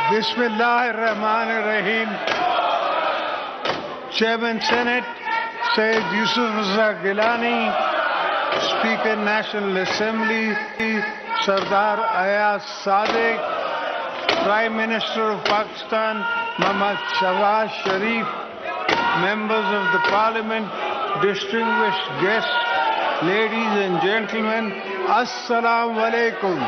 Bismillahirrahmanirrahim. Chairman Senate, Sayyid Yusuf Raza Gilani. Speaker National Assembly, Sardar Ayaz Sadiq. Prime Minister of Pakistan, Muhammad Shahbaz Sharif. Members of the Parliament, distinguished guests, ladies and gentlemen, Assalamu alaikum.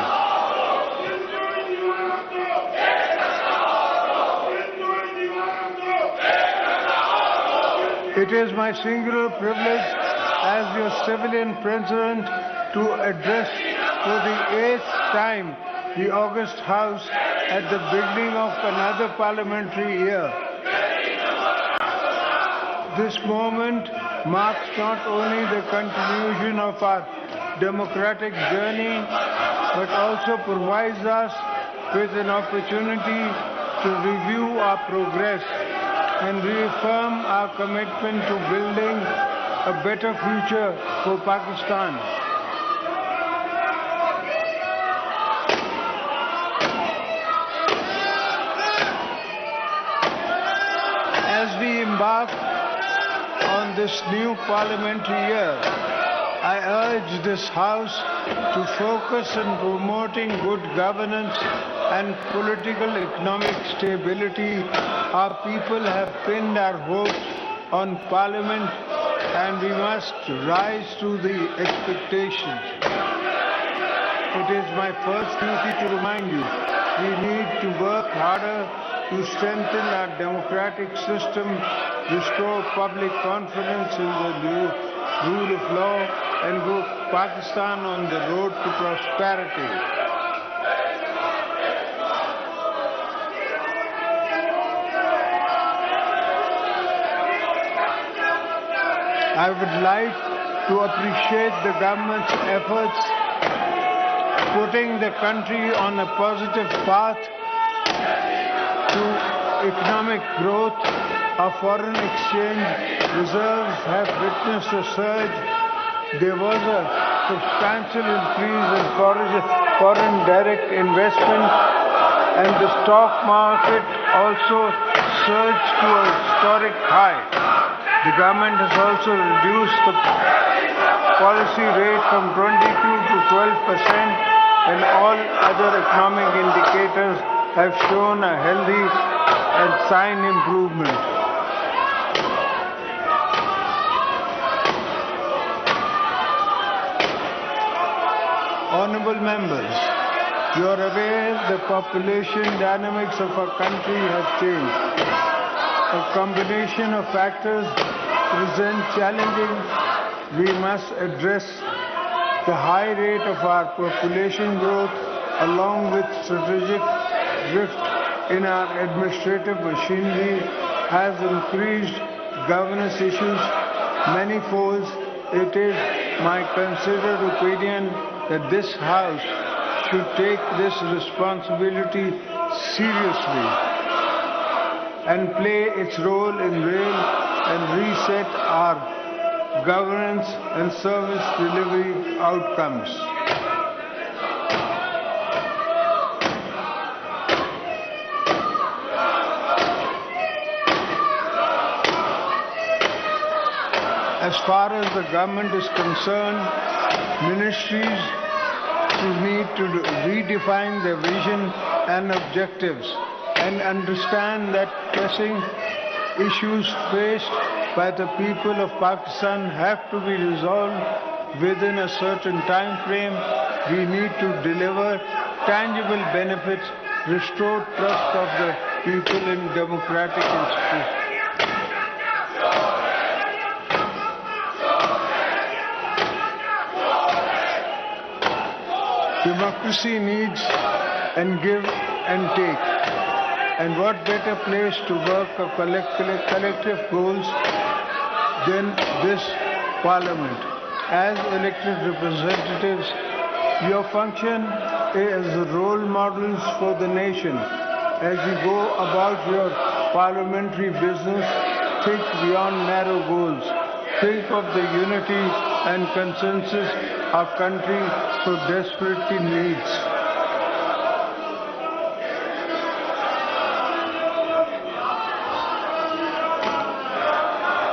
It is my singular privilege as your civilian president to address for the 8th time the August House at the beginning of another parliamentary year. This moment marks not only the continuation of our democratic journey, but also provides us with an opportunity to review our progress and reaffirm our commitment to building a better future for Pakistan. As we embark on this new parliamentary year, I urge this House to focus on promoting good governance and political economic stability. Our people have pinned our hopes on Parliament and we must rise to the expectations. It is my first duty to remind you, we need to work harder to strengthen our democratic system, restore public confidence in the rule of law, and grow Pakistan on the road to prosperity. I would like to appreciate the government's efforts putting the country on a positive path to economic growth. Our foreign exchange reserves have witnessed a surge. There was a substantial increase in foreign direct investment, and the stock market also surged to a historic high. The government has also reduced the policy rate from 22 to 12%, and all other economic indicators have shown a healthy and sign improvement. Honorable members, you are aware the population dynamics of our country have changed. A combination of factors present challenges. We must address the high rate of our population growth along with strategic drift in our administrative machinery has increased governance issues manifold. It is my considered opinion that this House should take this responsibility seriously and play its role in rail and reset our governance and service delivery outcomes. As far as the government is concerned, ministries need to redefine their vision and objectives and understand that pressing issues faced by the people of Pakistan have to be resolved within a certain time frame. We need to deliver tangible benefits, restore trust of the people in democratic institutions. Democracy needs and give and take. And what better place to work for collective goals than this Parliament? As elected representatives, your function is role models for the nation. As you go about your parliamentary business, think beyond narrow goals. Think of the unity and consensus our country so desperately needs.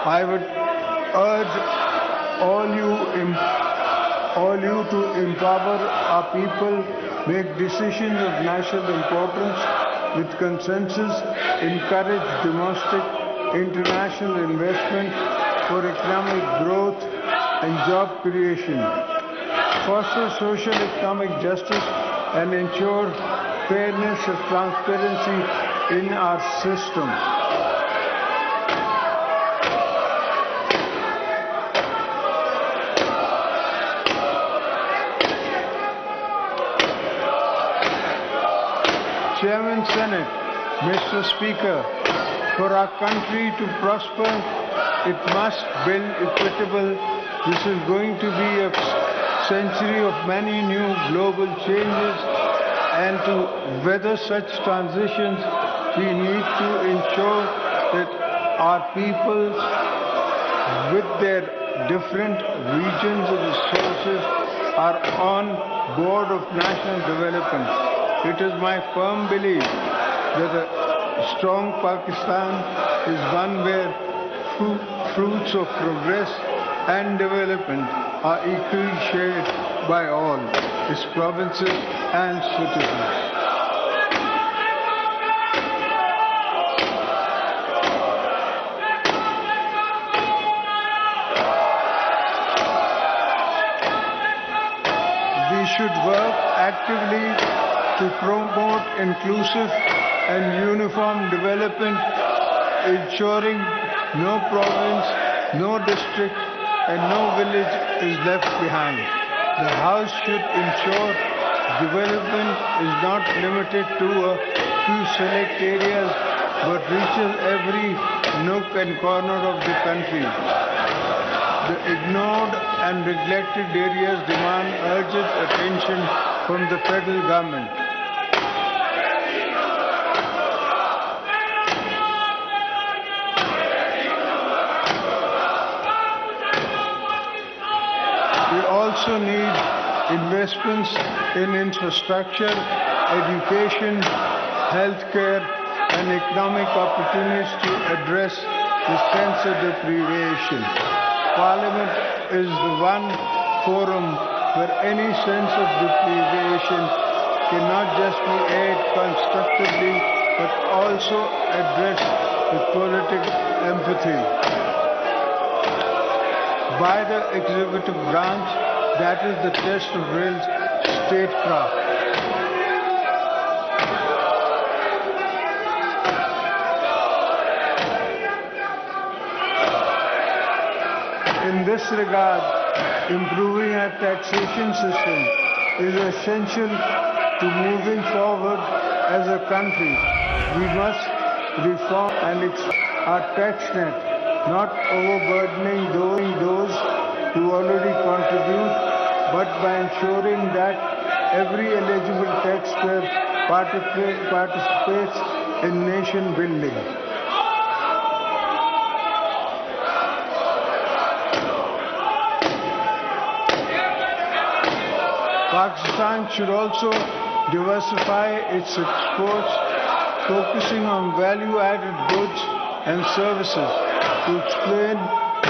I would urge all you to empower our people, make decisions of national importance with consensus, encourage domestic, international investment for economic growth and job creation, foster social economic justice and ensure fairness and transparency in our system. Chairman Senate, Mr. Speaker, for our country to prosper, it must build equitable. This is going to be a century of many new global changes, and to weather such transitions, we need to ensure that our people, with their different regions and resources, are on board of national development. It is my firm belief that a strong Pakistan is one where fruits of progress and development are equally shared by all its provinces and citizens. We should work actively to promote inclusive and uniform development, ensuring no province, no district, and no village is left behind. The House should ensure development is not limited to a few select areas, but reaches every nook and corner of the country. The ignored and neglected areas demand urgent attention from the federal government. We also need investments in infrastructure, education, healthcare, and economic opportunities to address the sense of deprivation. Parliament is the one forum where any sense of deprivation cannot just be aired constructively, but also addressed with political empathy. By the executive branch, that is the test of real statecraft. In this regard, improving our taxation system is essential to moving forward as a country. We must reform and our tax net, not overburdening those who already contribute, but by ensuring that every eligible taxpayer participates in nation building. Pakistan should also diversify its exports, focusing on value-added goods and services to expand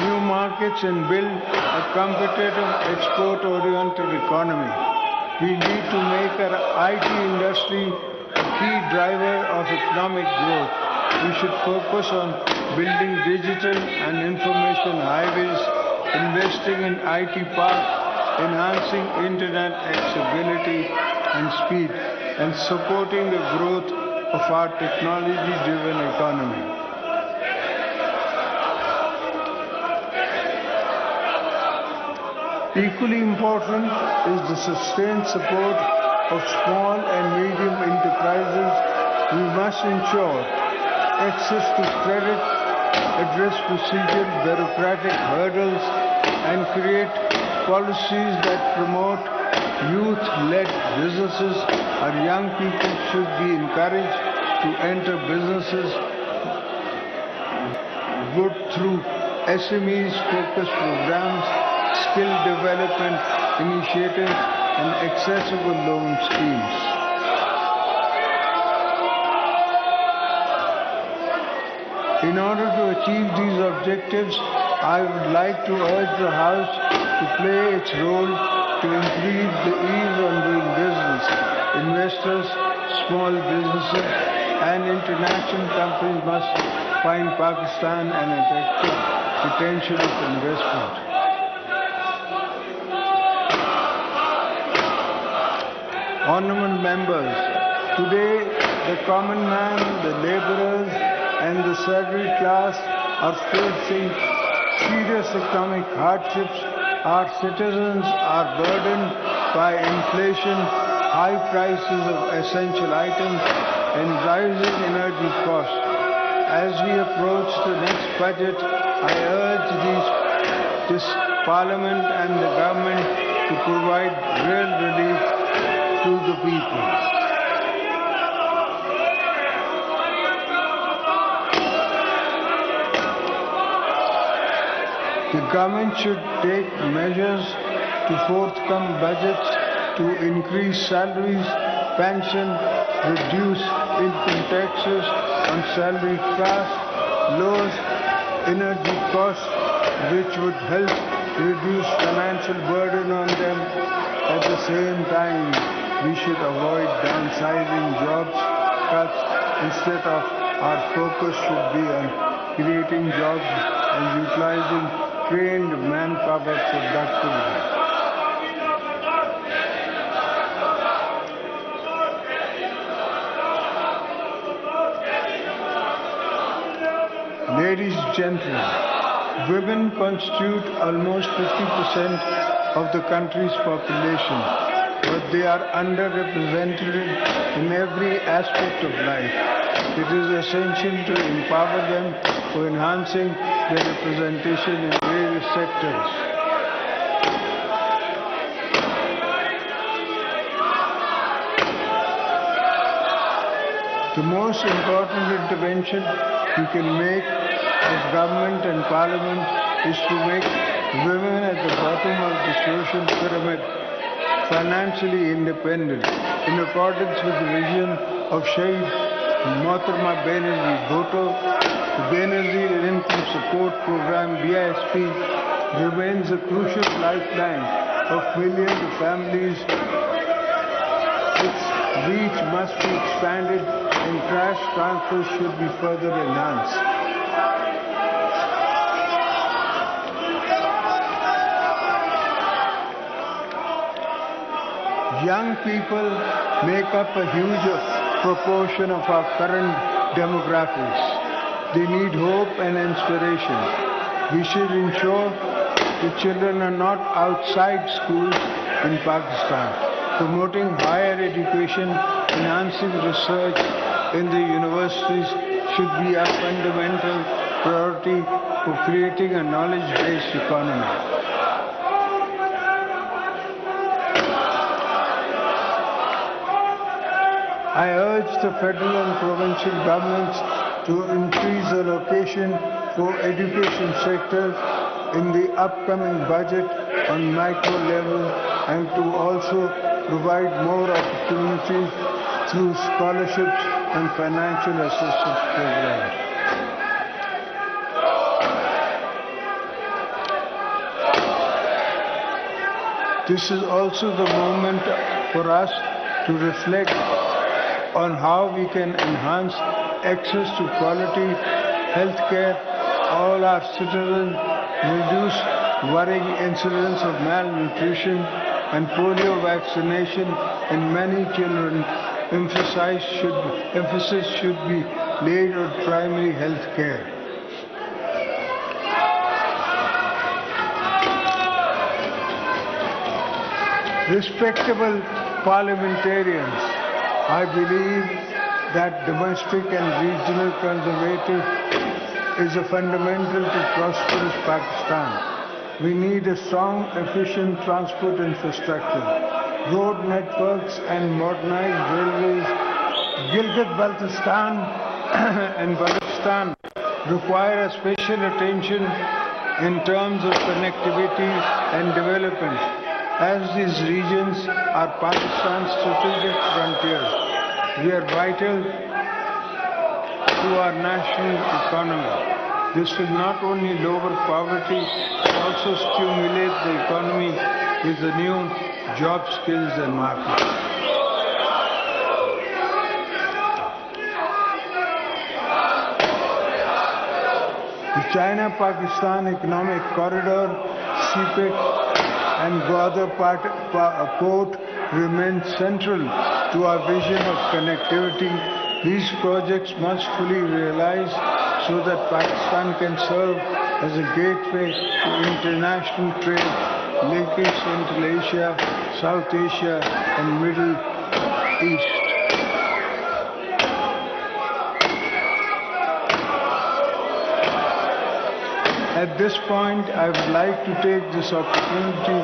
new markets and build a competitive export-oriented economy. We need to make our IT industry a key driver of economic growth. We should focus on building digital and information highways, investing in IT parks, enhancing internet accessibility and speed, and supporting the growth of our technology-driven economy. Equally important is the sustained support of small and medium enterprises. We must ensure access to credit, address procedural bureaucratic hurdles, and create policies that promote youth-led businesses. Our young people should be encouraged to enter businesses good through SMEs-focused programs, skill development initiatives, and accessible loan schemes. In order to achieve these objectives, I would like to urge the House to play its role to increase the ease on doing business. Investors, small businesses and international companies must find Pakistan an attractive potential of investment. Honourable members, today the common man, the labourers and the salaried class are facing serious economic hardships. Our citizens are burdened by inflation, high prices of essential items and rising energy costs. As we approach the next budget, I urge this Parliament and the government to provide real relief to the people. The government should take measures to forthcome budgets to increase salaries, pension, reduce income taxes on salaried class, lower energy costs, which would help reduce financial burden on them. At the same time, we should avoid downsizing jobs cuts. Instead of our focus should be on creating jobs and utilizing trained manpower productively. Ladies and gentlemen, women constitute almost 50% of the country's population, but they are underrepresented in every aspect of life. It is essential to empower them for enhancing their representation in various sectors. The most important intervention we can make as government and parliament is to make women at the bottom of the social pyramid financially independent, in accordance with the vision of Shaheed Mohtarama Banerjee Bhutto. The Banerjee Income Support Program (BISP) remains a crucial lifeline of millions of families. Its reach must be expanded and cash transfers should be further enhanced. Young people make up a huge proportion of our current demographics. They need hope and inspiration. We should ensure the children are not outside schools in Pakistan. Promoting higher education, enhancing research in the universities should be a fundamental priority for creating a knowledge-based economy. I urge the federal and provincial governments to increase the allocation for education sector in the upcoming budget on micro level and to also provide more opportunities through scholarships and financial assistance programs. This is also the moment for us to reflect on how we can enhance access to quality health care, all our citizens, reduce worrying incidents of malnutrition and polio vaccination in many children. Emphasis should be laid on primary health care. Respectable parliamentarians, I believe that domestic and regional conservative is a fundamental to prosperous Pakistan. We need a strong, efficient transport infrastructure, road networks and modernized railways. Gilgit-Baltistan and Balochistan require a special attention in terms of connectivity and development, as these regions are Pakistan's strategic frontiers. They are vital to our national economy. This will not only lower poverty, but also stimulate the economy with the new job skills and markets. The China-Pakistan Economic Corridor, CPEC, and Gwadar Port remain central to our vision of connectivity. These projects must fully realize so that Pakistan can serve as a gateway to international trade, linking Central Asia, South Asia, and Middle East. At this point, I would like to take this opportunity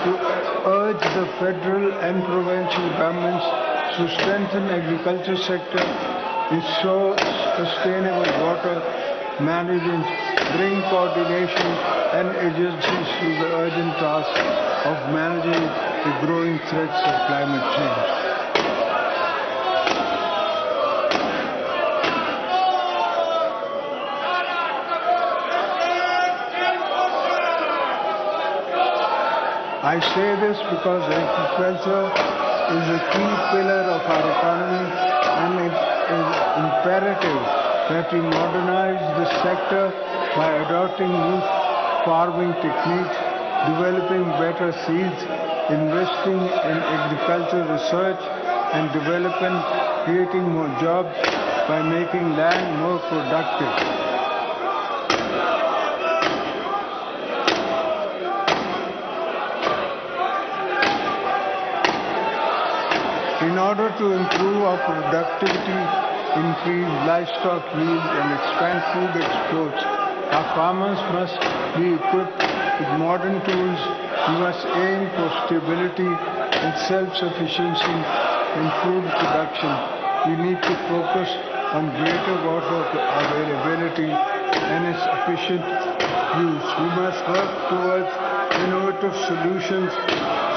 to urge the federal and provincial governments to strengthen agriculture sector, ensure sustainable water management, bring coordination and agencies to the urgent task of managing the growing threats of climate change. I say this because agriculture is a key pillar of our economy, and it is imperative that we modernize this sector by adopting new farming techniques, developing better seeds, investing in agricultural research and development, creating more jobs by making land more productive. In order to improve our productivity, increase livestock yield and expand food exports, our farmers must be equipped with modern tools. We must aim for stability and self-sufficiency in food production. We need to focus on greater water availability and its efficient use. We must work towards innovative solutions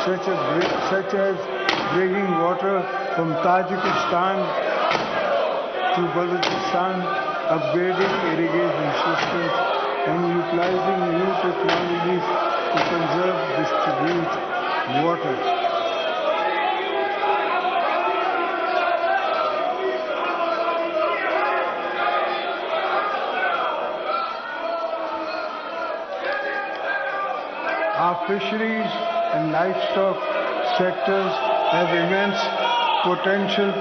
such as bringing water from Tajikistan to Balochistan, upgrading irrigation systems, and utilizing new technologies to conserve and distribute water. Our fisheries and livestock sectors have immense potential.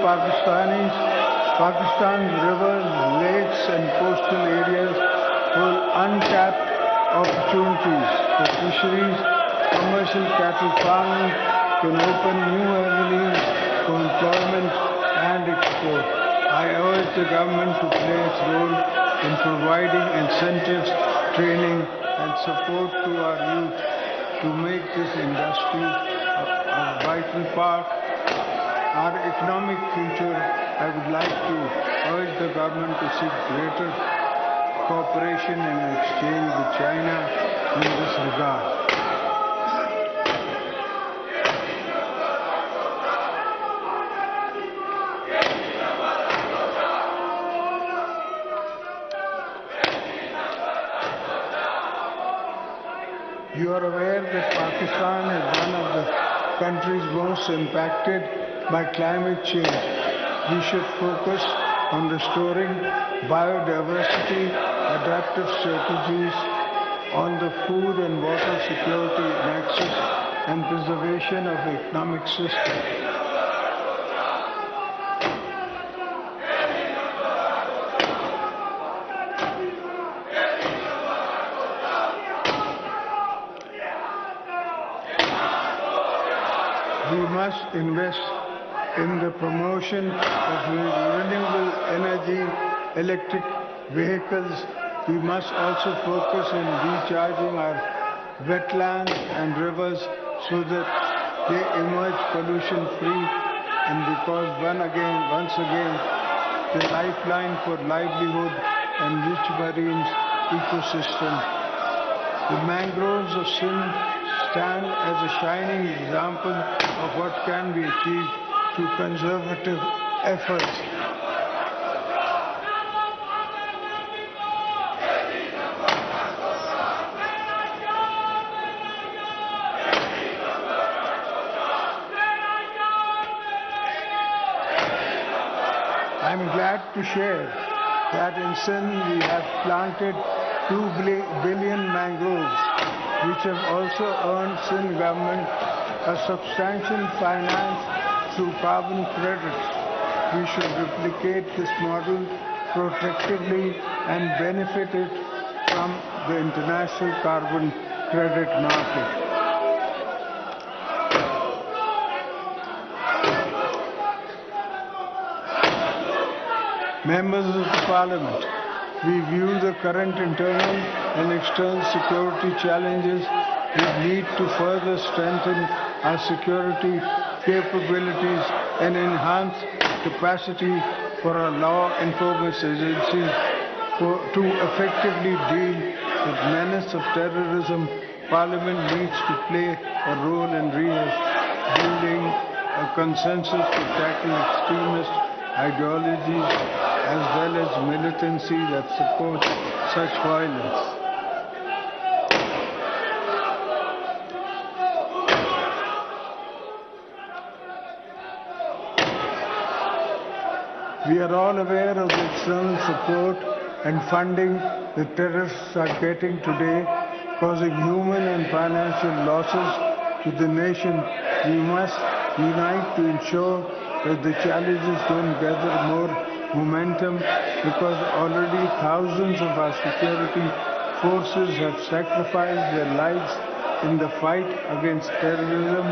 Pakistan's rivers, lakes and coastal areas hold untapped opportunities for fisheries. Commercial cattle farming can open new avenues for employment and export. I urge the government to play its role in providing incentives, training and support to our youth to make this industry a vital part our economic future. I would like to urge the government to seek greater cooperation and exchange with China in this regard. You are aware that Pakistan is one of the countries most impacted by climate change. We should focus on restoring biodiversity, adaptive strategies on the food and water security nexus, and preservation of the economic system. We must invest in the promotion of renewable energy, electric vehicles. We must also focus on recharging our wetlands and rivers so that they emerge pollution-free, and because once again, the lifeline for livelihood and rich marine ecosystem. The mangroves of Sindh stand as a shining example of what can be achieved through conservative efforts. I'm glad to share that in Sindh we have planted 2 billion mangroves, which have also earned Sindh government a substantial finance through carbon credits. We should replicate this model protractively and benefit it from the international carbon credit market. Members of the Parliament, we view the current internal and external security challenges with need to further strengthen our security capabilities and enhance capacity for our law enforcement agencies to effectively deal with menace of terrorism. Parliament needs to play a role in building a consensus to tackle extremist ideologies as well as militancy that supports such violence. We are all aware of the external support and funding the terrorists are getting today, causing human and financial losses to the nation. We must unite to ensure that the challenges don't gather more momentum, because already thousands of our security forces have sacrificed their lives in the fight against terrorism,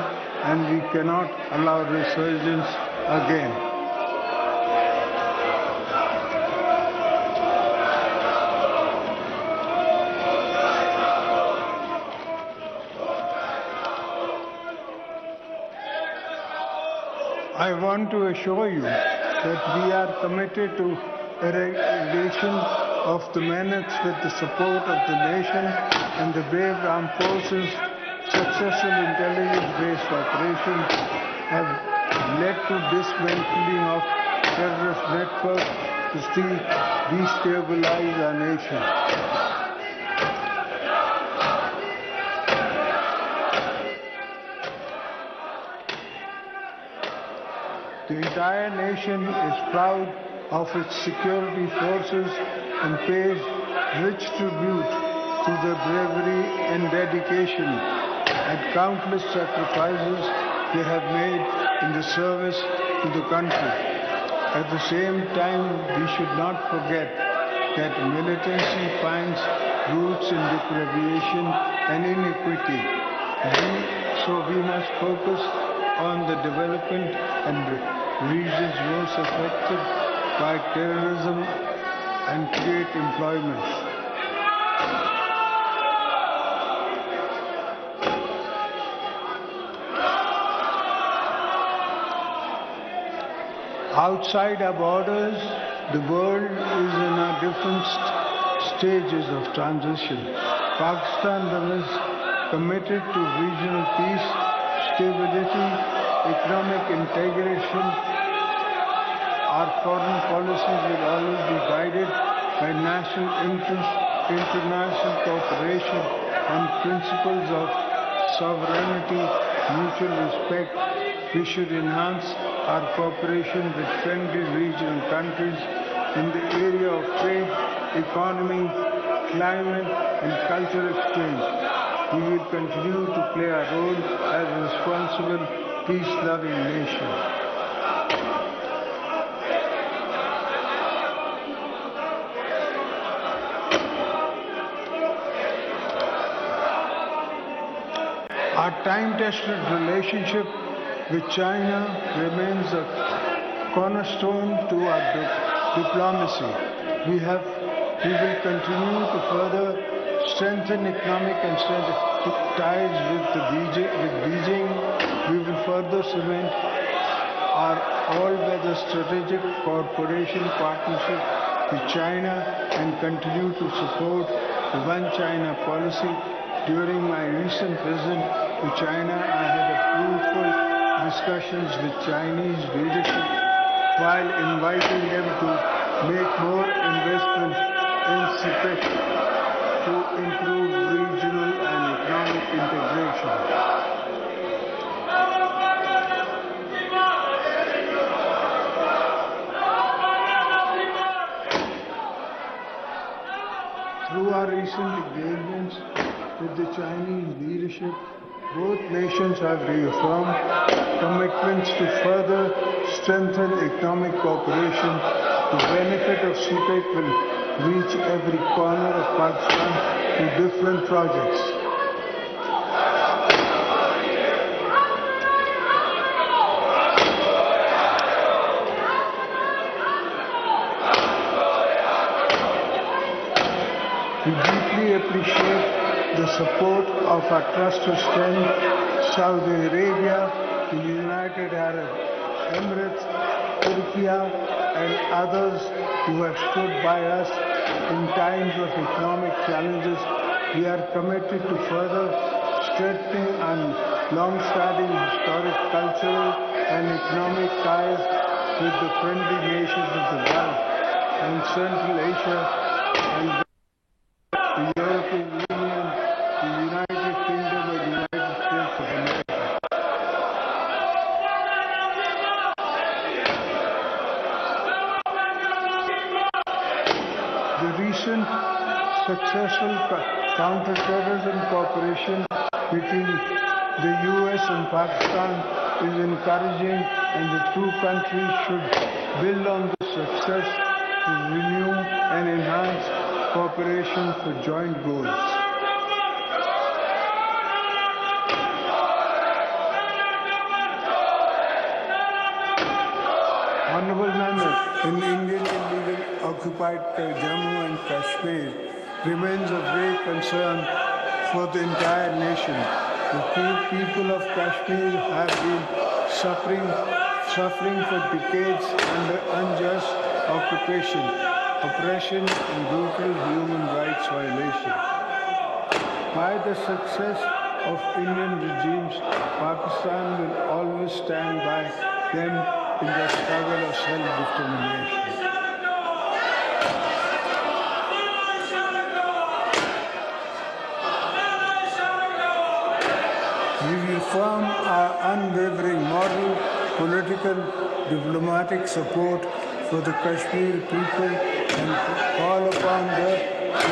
and we cannot allow resurgence again. I want to assure you that we are committed to eradication of the menace with the support of the nation and the brave armed forces. Successful intelligence-based operations have led to dismantling of terrorist networks to destabilize our nation. The entire nation is proud of its security forces and pays rich tribute to their bravery and dedication and countless sacrifices they have made in the service to the country. At the same time, we should not forget that militancy finds roots in deprivation and inequity. So we must focus on the development and regions most affected by terrorism and create employment. Outside our borders, the world is in a different stages of transition. Pakistan remains committed to regional peace, stability, economic integration. Our foreign policies will always be guided by national interest, international cooperation, and principles of sovereignty, mutual respect. We should enhance our cooperation with friendly regional countries in the area of trade, economy, climate, and cultural exchange. We will continue to play our role as a responsible, peace-loving nation. Our time-tested relationship with China remains a cornerstone to our diplomacy. We will continue to further strengthen economic and strategic ties with Beijing. We will further cement our all-weather strategic cooperation partnership with China and continue to support the One China policy. During my recent visit to China, I had fruitful discussions with Chinese leadership while inviting them to make more investments in CPEC to improve regional and economic integration. recent engagements with the Chinese leadership, both nations have reaffirmed commitments to further strengthen economic cooperation. The benefit of CPEC will reach every corner of Pakistan through different projects. We deeply appreciate the support of our trusted friend, Saudi Arabia, the United Arab Emirates, Turkey, and others who have stood by us in times of economic challenges. We are committed to further strengthening our long-standing historic, cultural, and economic ties with the friendly nations of the Gulf and Central Asia and the European Union, the United Kingdom, and the United States of America. The recent successful counter-terrorism cooperation between the U.S. and Pakistan is encouraging, and the two countries should build on this success to renew and enhance cooperation for joint goals. Honorable members, in Indian illegal occupied Jammu and Kashmir remains of great concern for the entire nation. The poor people of Kashmir have been suffering for decades under unjust occupation, oppression, and brutal human rights violations. By the success of Indian regimes, Pakistan will always stand by them in the struggle of self-determination. We reaffirm our unwavering moral, political, diplomatic support for the Kashmir people and call upon the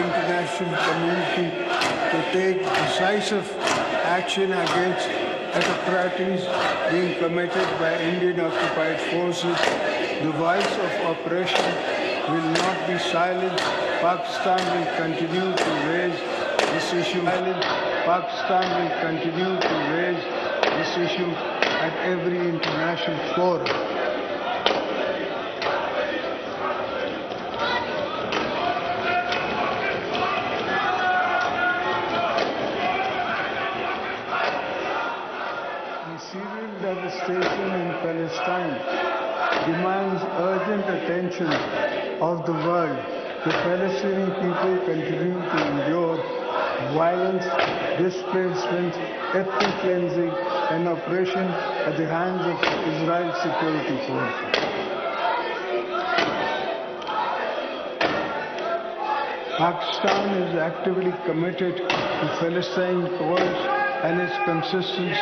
international community to take decisive action against atrocities being committed by Indian occupied forces. The voice of oppression will not be silenced. Pakistan will continue to raise this issue. Pakistan will continue to raise this issue at every international forum. Syrian devastation in Palestine demands urgent attention of the world. The Palestinian people continue to endure violence, displacement, ethnic cleansing, and oppression at the hands of Israel's security forces. Pakistan is actively committed to Palestine cause and is consistent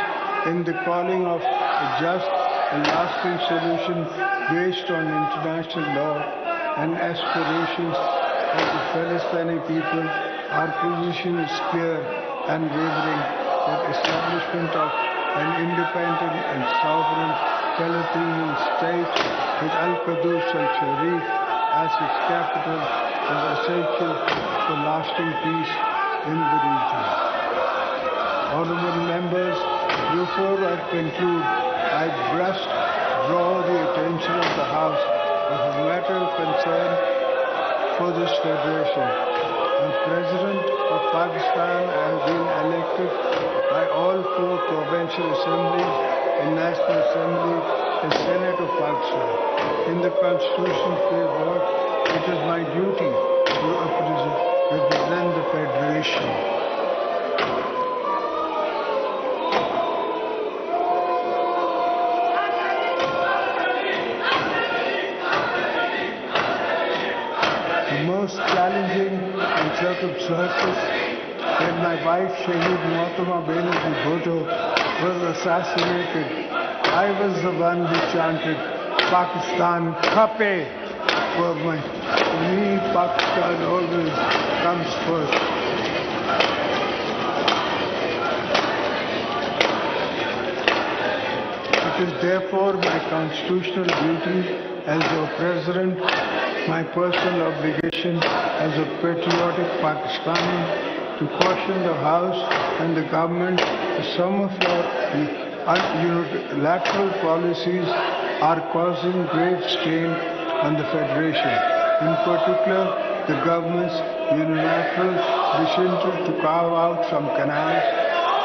in the calling of a just and lasting solution based on international law and aspirations of the Palestinian people. Our position is clear and wavering that establishment of an independent and sovereign Palestinian state with Al-Quds al-Sharif as its capital is essential for lasting peace in the region. Honorable members, before I conclude, I must draw the attention of the House of a matter of concern for this Federation. The President of Pakistan has been elected by all four provincial assemblies and National Assembly and Senate of Pakistan. In the Constitution framework, it is my duty to represent the Federation. Most challenging and circumstances when my wife Shaheed Mohtama Benazir Bhutto was assassinated, I was the one who chanted Pakistan Khape for me. Pakistan always comes first. It is therefore my constitutional duty as your President, my personal obligation as a patriotic Pakistani to caution the House and the government that some of your unilateral policies are causing great strain on the Federation. In particular, the government's unilateral decision to carve out some canals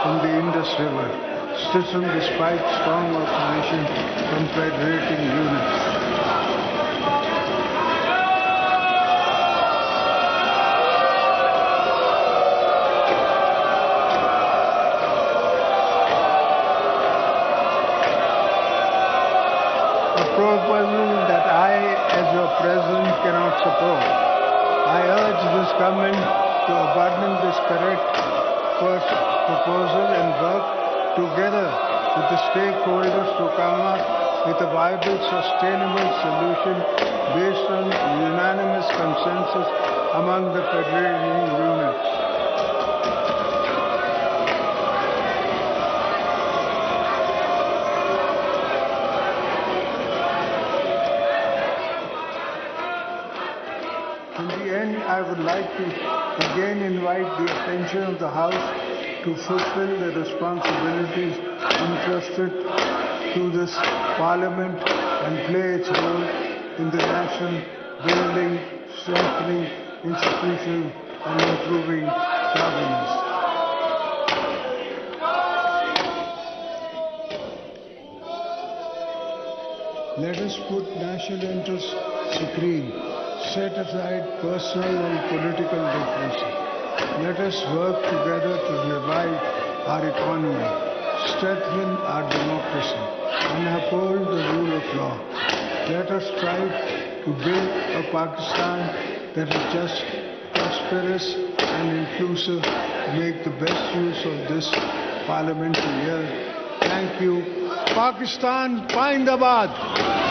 from the Indus River, despite strong opposition from federating units. Proposal that I, as your President, cannot support. I urge this government to abandon this correct proposal and work together with the stakeholders to come up with a viable, sustainable solution based on unanimous consensus among the federating units. In the end, I would like to again invite the attention of the House to fulfill the responsibilities entrusted to this Parliament and play its role in the national building, strengthening institutions and improving governance. Let us put national interests supreme. Set aside personal and political differences. Let us work together to revive our economy, strengthen our democracy, and uphold the rule of law. Let us strive to build a Pakistan that is just, prosperous, and inclusive, to make the best use of this parliamentary year. Thank you. Pakistan, Pindabad!